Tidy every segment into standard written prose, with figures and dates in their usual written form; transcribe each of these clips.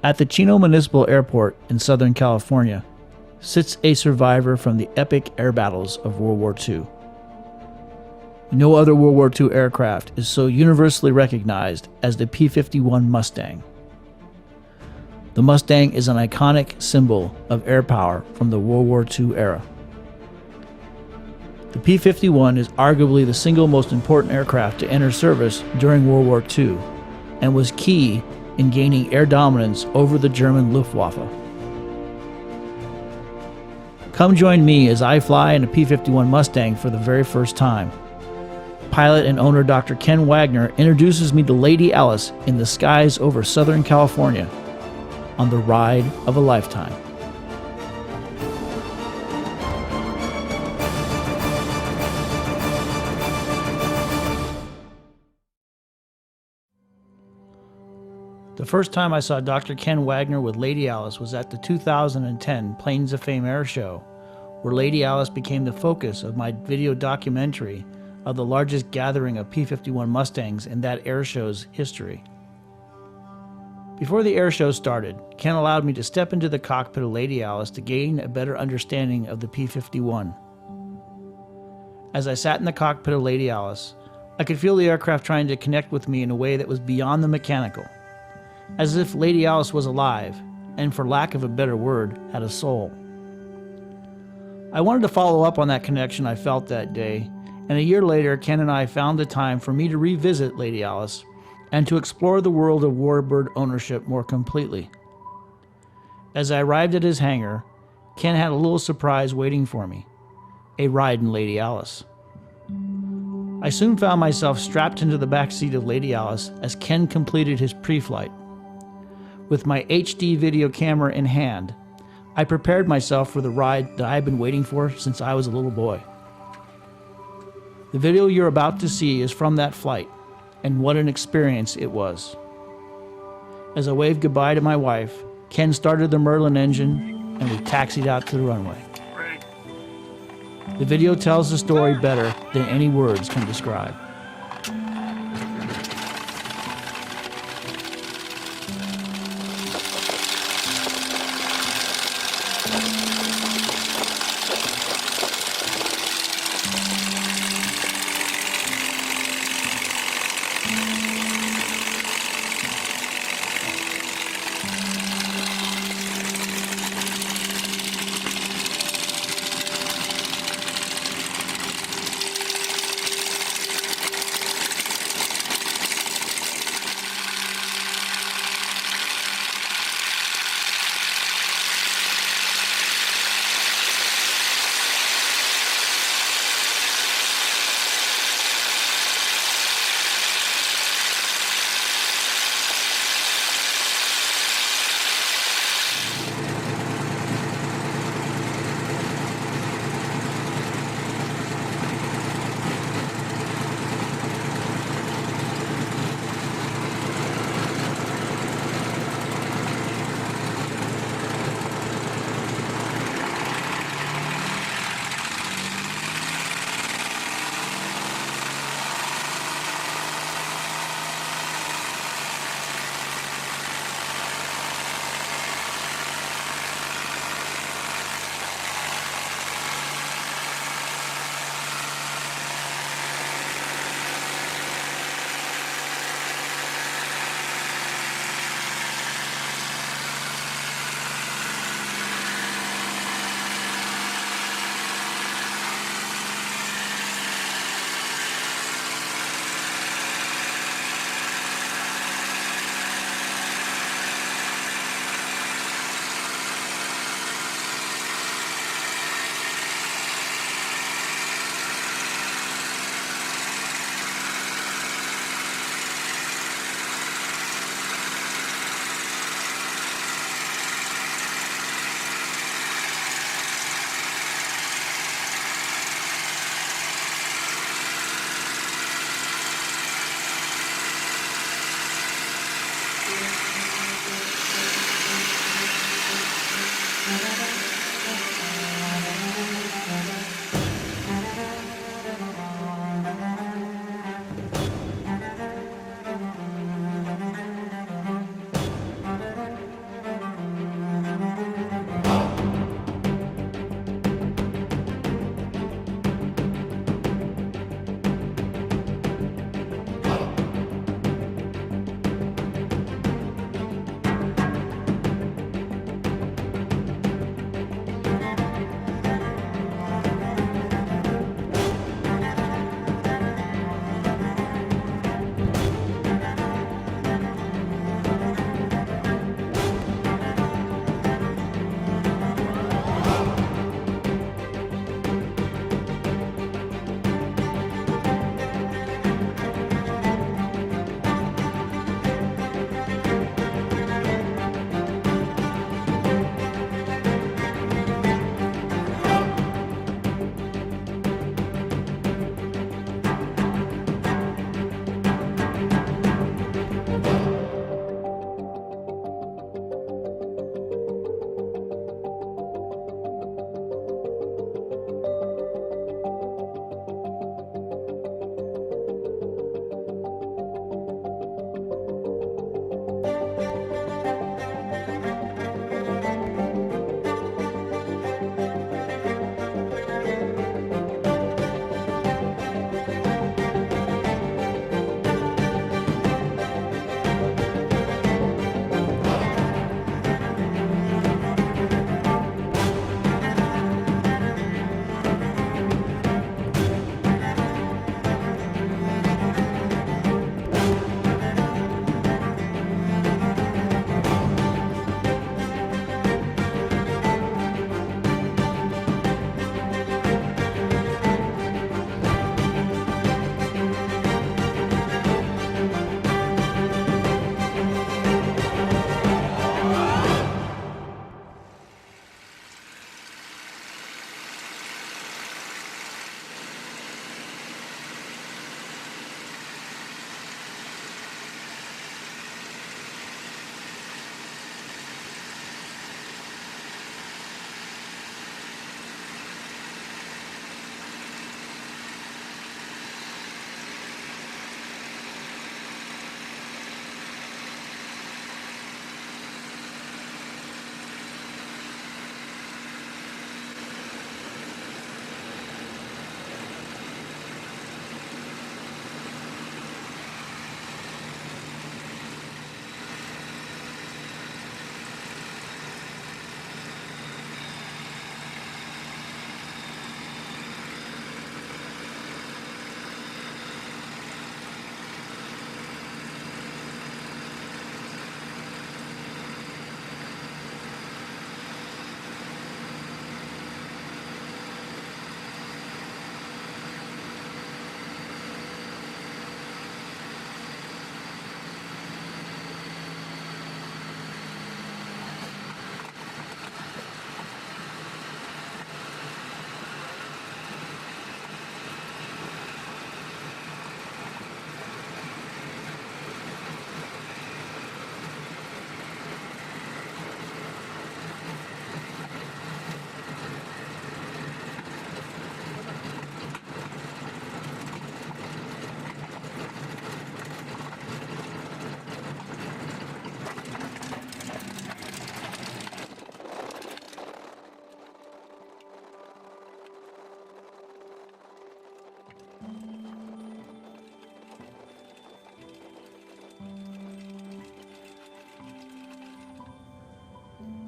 At the Chino Municipal Airport in Southern California sits a survivor from the epic air battles of World War II. No other World War II aircraft is so universally recognized as the P-51 Mustang. The Mustang is an iconic symbol of air power from the World War II era. The P-51 is arguably the single most important aircraft to enter service during World War II and was key in gaining air dominance over the German Luftwaffe. Come join me as I fly in a P-51 Mustang for the very first time. Pilot and owner Dr. Ken Wagner introduces me to Lady Alice in the skies over Southern California on the ride of a lifetime. The first time I saw Dr. Ken Wagner with Lady Alice was at the 2010 Planes of Fame Air Show, where Lady Alice became the focus of my video documentary of the largest gathering of P-51 Mustangs in that air show's history. Before the air show started, Ken allowed me to step into the cockpit of Lady Alice to gain a better understanding of the P-51. As I sat in the cockpit of Lady Alice, I could feel the aircraft trying to connect with me in a way that was beyond the mechanical, as if Lady Alice was alive, and for lack of a better word, had a soul. I wanted to follow up on that connection I felt that day, and a year later, Ken and I found the time for me to revisit Lady Alice and to explore the world of warbird ownership more completely. As I arrived at his hangar, Ken had a little surprise waiting for me: a ride in Lady Alice. I soon found myself strapped into the back seat of Lady Alice as Ken completed his pre-flight. With my HD video camera in hand, I prepared myself for the ride that I had been waiting for since I was a little boy. The video you're about to see is from that flight, and what an experience it was. As I waved goodbye to my wife, Ken started the Merlin engine, and we taxied out to the runway. The video tells the story better than any words can describe.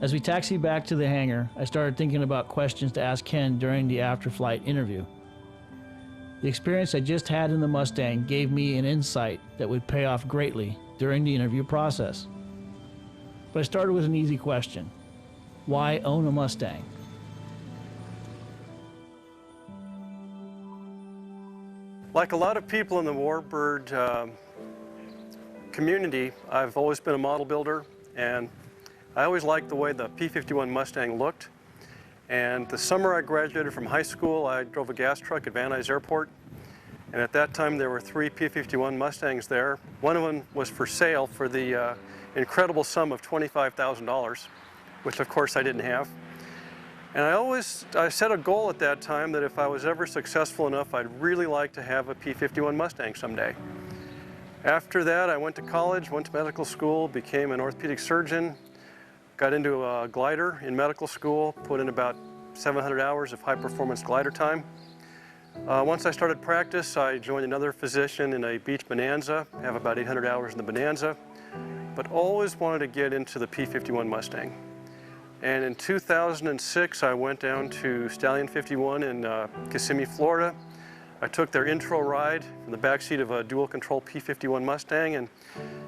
As we taxied back to the hangar, I started thinking about questions to ask Ken during the after-flight interview. The experience I just had in the Mustang gave me an insight that would pay off greatly during the interview process. But I started with an easy question. Why own a Mustang? Like a lot of people in the warbird community, I've always been a model builder, and I always liked the way the P-51 Mustang looked. And the summer I graduated from high school, I drove a gas truck at Van Nuys Airport. And at that time, there were 3 P-51 Mustangs there. One of them was for sale for the incredible sum of $25,000, which of course I didn't have. And I set a goal at that time that if I was ever successful enough, I'd really like to have a P-51 Mustang someday. After that, I went to college, went to medical school, became an orthopedic surgeon, got into a glider in medical school, put in about 700 hours of high-performance glider time. Once I started practice, I joined another physician in a beach Bonanza, have about 800 hours in the Bonanza, but always wanted to get into the P-51 Mustang. And in 2006, I went down to Stallion 51 in Kissimmee, Florida. I took their intro ride in the backseat of a dual-control P-51 Mustang, and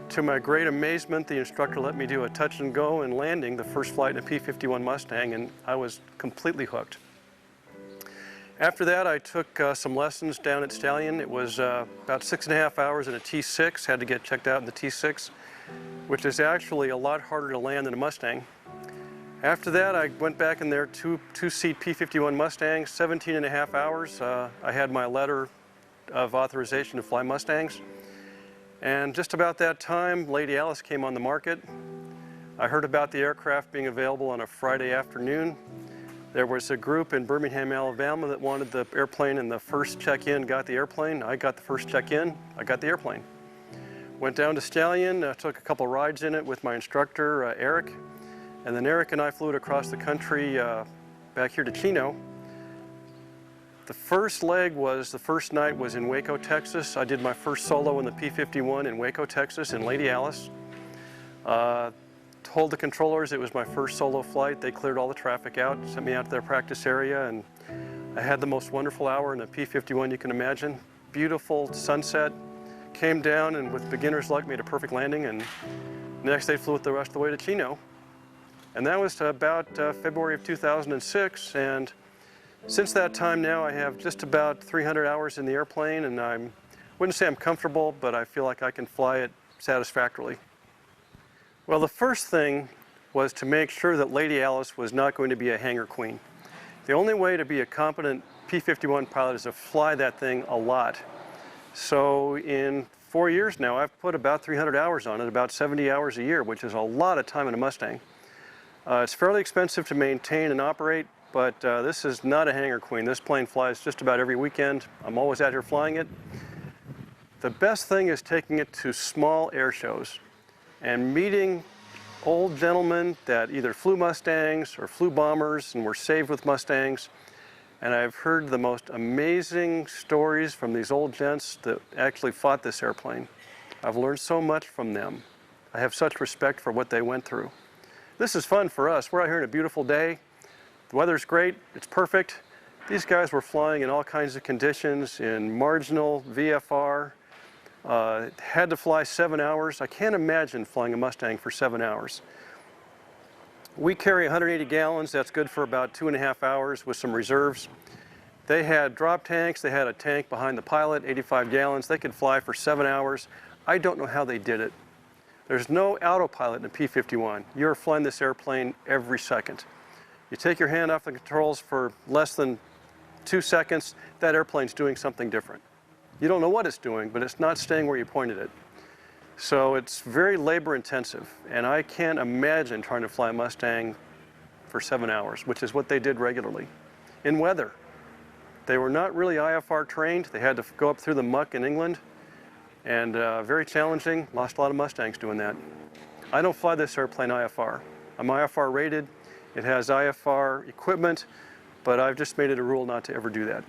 to my great amazement, the instructor let me do a touch and go and landing the first flight in a P-51 Mustang, and I was completely hooked. After that, I took some lessons down at Stallion. It was about 6.5 hours in a T6, had to get checked out in the T6, which is actually a lot harder to land than a Mustang. After that, I went back in their two-seat P-51 Mustang, 17.5 hours. I had my letter of authorization to fly Mustangs. And just about that time, Lady Alice came on the market. I heard about the aircraft being available on a Friday afternoon. There was a group in Birmingham, Alabama that wanted the airplane, and the first check-in got the airplane. I got the first check-in, I got the airplane. Went down to Stallion, took a couple rides in it with my instructor, Eric. And then Eric and I flew it across the country back here to Chino. The first leg was, the first night was in Waco, Texas. I did my first solo in the P-51 in Waco, Texas in Lady Alice. Told the controllers it was my first solo flight. They cleared all the traffic out, sent me out to their practice area, and I had the most wonderful hour in the P-51 you can imagine. Beautiful sunset, came down and with beginner's luck made a perfect landing, and the next day flew it the rest of the way to Chino. And that was about February of 2006, and since that time now I have just about 300 hours in the airplane, and I wouldn't say I'm comfortable, but I feel like I can fly it satisfactorily. Well, the first thing was to make sure that Lady Alice was not going to be a hangar queen. The only way to be a competent P-51 pilot is to fly that thing a lot. So in 4 years now, I've put about 300 hours on it, about 70 hours a year, which is a lot of time in a Mustang. It's fairly expensive to maintain and operate, but this is not a hangar queen. This plane flies just about every weekend. I'm always out here flying it. The best thing is taking it to small air shows and meeting old gentlemen that either flew Mustangs or flew bombers and were saved with Mustangs. And I've heard the most amazing stories from these old gents that actually fought this airplane. I've learned so much from them. I have such respect for what they went through. This is fun for us. We're out here on a beautiful day. The weather's great, it's perfect. These guys were flying in all kinds of conditions, in marginal, VFR, had to fly 7 hours. I can't imagine flying a Mustang for 7 hours. We carry 180 gallons, that's good for about 2.5 hours with some reserves. They had drop tanks, they had a tank behind the pilot, 85 gallons. They could fly for 7 hours. I don't know how they did it. There's no autopilot in a P-51. You're flying this airplane every second. You take your hand off the controls for less than 2 seconds, that airplane's doing something different. You don't know what it's doing, but it's not staying where you pointed it. So it's very labor intensive, and I can't imagine trying to fly a Mustang for 7 hours, which is what they did regularly. In weather, they were not really IFR trained. They had to go up through the muck in England, and very challenging. Lost a lot of Mustangs doing that. I don't fly this airplane IFR. I'm IFR rated. It has IFR equipment, but I've just made it a rule not to ever do that.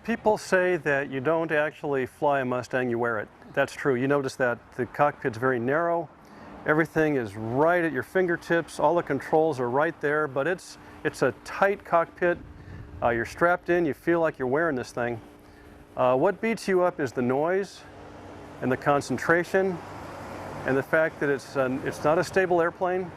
People say that you don't actually fly a Mustang, you wear it. That's true. You notice that the cockpit's very narrow. Everything is right at your fingertips. All the controls are right there, but it's a tight cockpit. You're strapped in, you feel like you're wearing this thing. What beats you up is the noise and the concentration and the fact that it's not a stable airplane.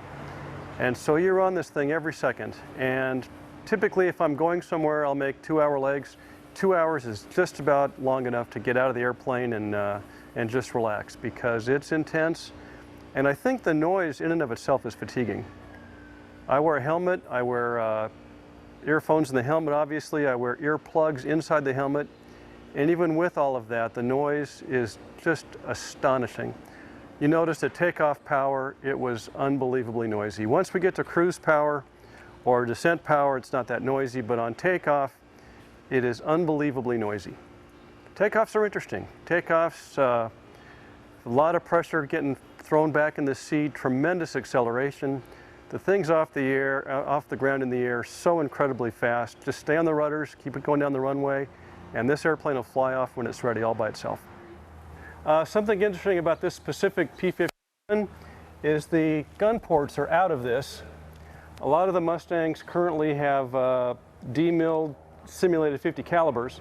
And so you're on this thing every second. And typically if I'm going somewhere, I'll make 2-hour legs. 2 hours is just about long enough to get out of the airplane and just relax, because it's intense. And I think the noise in and of itself is fatiguing. I wear a helmet, I wear earphones in the helmet obviously, I wear earplugs inside the helmet, and even with all of that, the noise is just astonishing. You notice at takeoff power, it was unbelievably noisy. Once we get to cruise power or descent power, it's not that noisy, but on takeoff, it is unbelievably noisy. Takeoffs are interesting. Takeoffs, a lot of pressure getting thrown back in the seat, tremendous acceleration. The thing's off the ground in the air so incredibly fast. Just stay on the rudders, keep it going down the runway, and this airplane will fly off when it's ready all by itself. Something interesting about this specific P-51 is the gun ports are out of this. A lot of the Mustangs currently have D-milled simulated 50 calibers.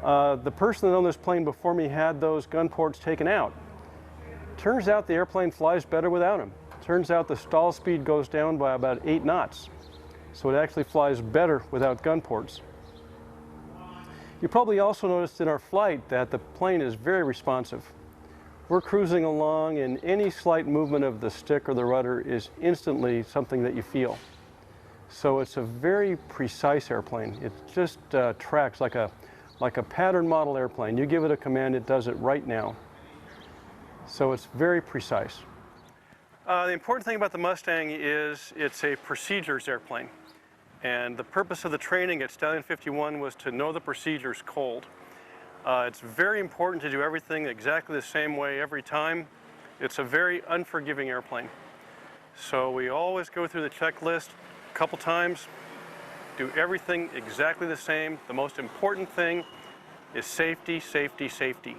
The person that owned this plane before me had those gun ports taken out. Turns out the airplane flies better without them. Turns out the stall speed goes down by about 8 knots. So it actually flies better without gun ports. You probably also noticed in our flight that the plane is very responsive. We're cruising along and any slight movement of the stick or the rudder is instantly something that you feel. So it's a very precise airplane. It just tracks like a pattern model airplane. You give it a command, it does it right now. So it's very precise. The important thing about the Mustang is it's a procedures airplane. And the purpose of the training at Stallion 51 was to know the procedures cold. It's very important to do everything exactly the same way every time. It's a very unforgiving airplane. So we always go through the checklist a couple times, do everything exactly the same. The most important thing is safety, safety, safety.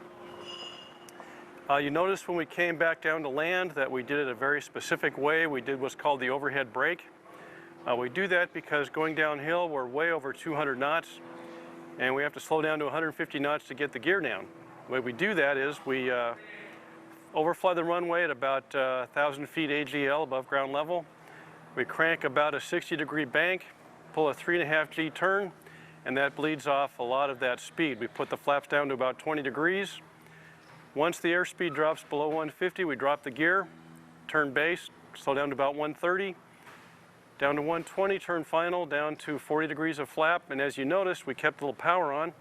You notice when we came back down to land that we did it a very specific way. We did what's called the overhead brake. We do that because going downhill we're way over 200 knots and we have to slow down to 150 knots to get the gear down. The way we do that is we overfly the runway at about 1,000 feet AGL above ground level. We crank about a 60-degree bank, pull a 3.5 G turn, and that bleeds off a lot of that speed. We put the flaps down to about 20 degrees. Once the airspeed drops below 150, we drop the gear, turn base, slow down to about 130, down to 120, turn final, down to 40 degrees of flap, and as you noticed, we kept a little power on.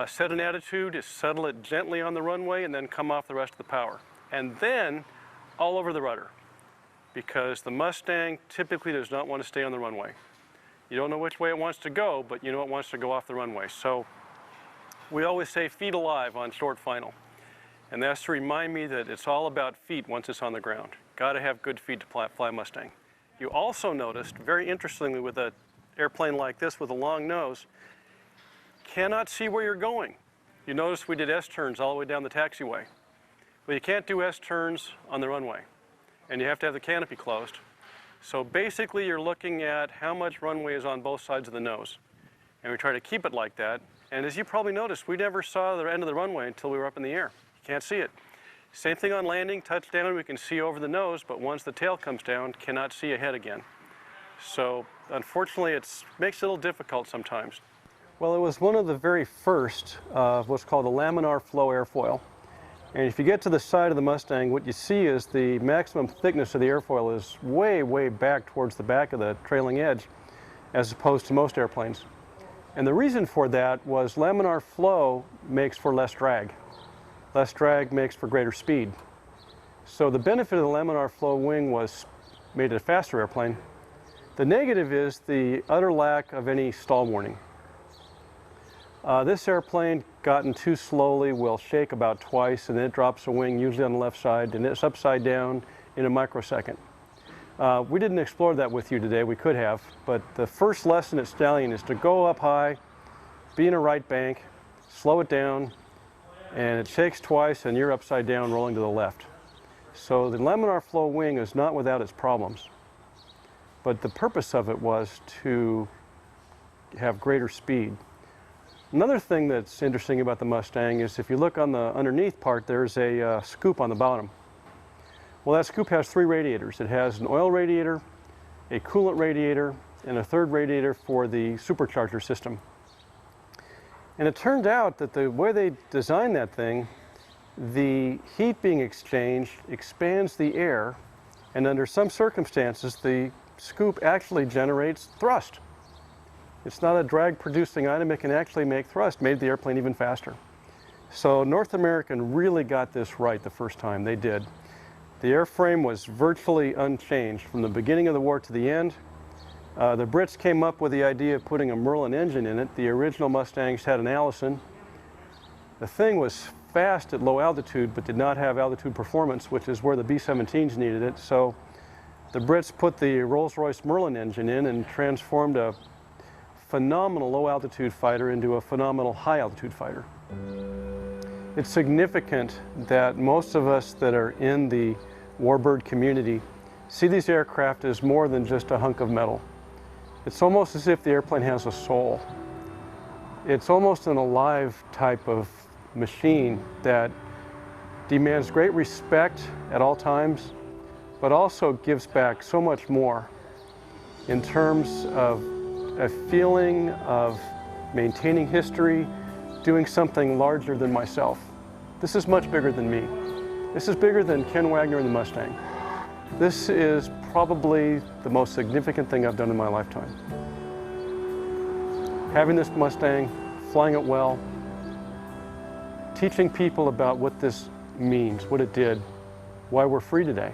Set an attitude, settle it gently on the runway, and then come off the rest of the power. And then, all over the rudder, because the Mustang typically does not want to stay on the runway. You don't know which way it wants to go, but you know it wants to go off the runway. So, we always say feet alive on short final. And that's to remind me that it's all about feet once it's on the ground. Got to have good feet to fly Mustang. You also noticed, very interestingly, with an airplane like this with a long nose, cannot see where you're going. You notice we did S-turns all the way down the taxiway. Well, you can't do S-turns on the runway, and you have to have the canopy closed. So basically, you're looking at how much runway is on both sides of the nose. And we try to keep it like that. And as you probably noticed, we never saw the end of the runway until we were up in the air. Can't see it. Same thing on landing, touchdown, we can see over the nose, but once the tail comes down, cannot see ahead again. So unfortunately, it makes it a little difficult sometimes. Well, it was one of the very first of what's called a laminar flow airfoil. And if you get to the side of the Mustang, what you see is the maximum thickness of the airfoil is way, way back towards the back of the trailing edge, as opposed to most airplanes. And the reason for that was laminar flow makes for less drag. Less drag makes for greater speed. So the benefit of the laminar flow wing made it a faster airplane. The negative is the utter lack of any stall warning. This airplane, gotten too slowly, will shake about twice and then it drops a wing, usually on the left side, and it's upside down in a microsecond. We didn't explore that with you today, we could have, but the first lesson at Stallion is to go up high, be in a right bank, slow it down, and it shakes twice and you're upside down rolling to the left. So the laminar flow wing is not without its problems, but the purpose of it was to have greater speed. Another thing that's interesting about the Mustang is if you look on the underneath part, there's a scoop on the bottom. Well, that scoop has 3 radiators. It has an oil radiator, a coolant radiator, and a third radiator for the supercharger system. And it turned out that the way they designed that thing, the heat being exchanged expands the air, and under some circumstances, the scoop actually generates thrust. It's not a drag-producing item, it can actually make thrust, made the airplane even faster. So North American really got this right the first time, they did. The airframe was virtually unchanged from the beginning of the war to the end. The Brits came up with the idea of putting a Merlin engine in it. The original Mustangs had an Allison. The thing was fast at low altitude, but did not have altitude performance, which is where the B-17s needed it. So the Brits put the Rolls-Royce Merlin engine in and transformed a phenomenal low-altitude fighter into a phenomenal high-altitude fighter. It's significant that most of us that are in the warbird community see these aircraft as more than just a hunk of metal. It's almost as if the airplane has a soul. It's almost an alive type of machine that demands great respect at all times, but also gives back so much more in terms of a feeling of maintaining history, doing something larger than myself. This is much bigger than me. This is bigger than Ken Wagner and the Mustang. This is probably the most significant thing I've done in my lifetime. Having this Mustang, flying it well, teaching people about what this means, what it did, why we're free today.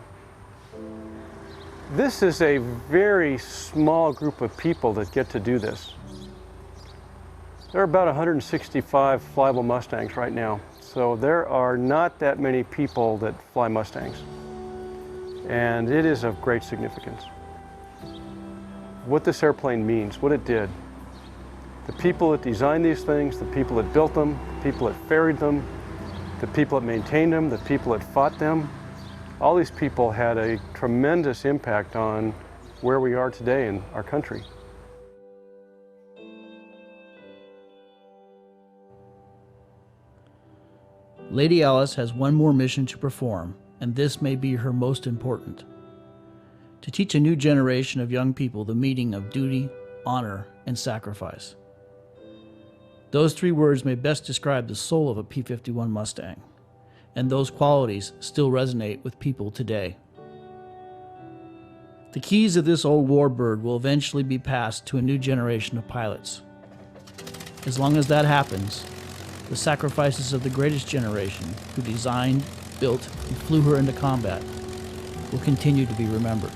This is a very small group of people that get to do this. There are about 165 flyable Mustangs right now, so there are not that many people that fly Mustangs. And it is of great significance. What this airplane means, what it did. The people that designed these things, the people that built them, the people that ferried them, the people that maintained them, the people that fought them, all these people had a tremendous impact on where we are today in our country. Lady Alice has one more mission to perform, and this may be her most important: to teach a new generation of young people the meaning of duty, honor, and sacrifice. Those 3 words may best describe the soul of a P-51 Mustang, and those qualities still resonate with people today. The keys of this old warbird will eventually be passed to a new generation of pilots. As long as that happens, the sacrifices of the greatest generation who designed, built, and flew her into combat will continue to be remembered.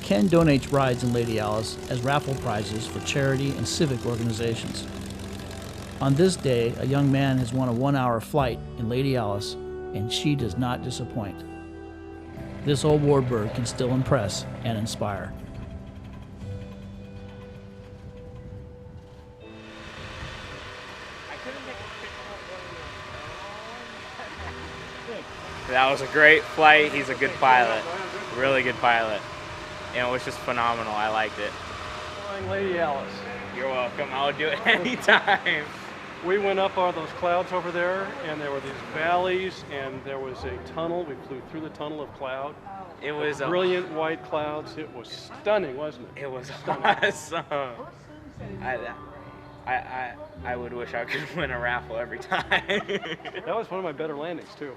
Ken donates rides in Lady Alice as raffle prizes for charity and civic organizations. On this day, a young man has won a 1-hour flight in Lady Alice, and she does not disappoint. This old warbird can still impress and inspire. That was a great flight. He's a good pilot, really good pilot. And it was just phenomenal. I liked it. Flying Lady Alice. You're welcome. I'll do it anytime. We went up all those clouds over there, and there were these valleys, and there was a tunnel. We flew through the tunnel of cloud. It was brilliant white clouds. It was stunning, wasn't it? It was awesome. I would wish I could win a raffle every time. That was one of my better landings, too.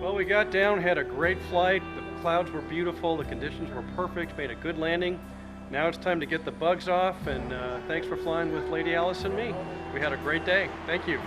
Well, we got down, had a great flight. The clouds were beautiful, the conditions were perfect, made a good landing. Now it's time to get the bugs off, and thanks for flying with Lady Alice and me. We had a great day. Thank you.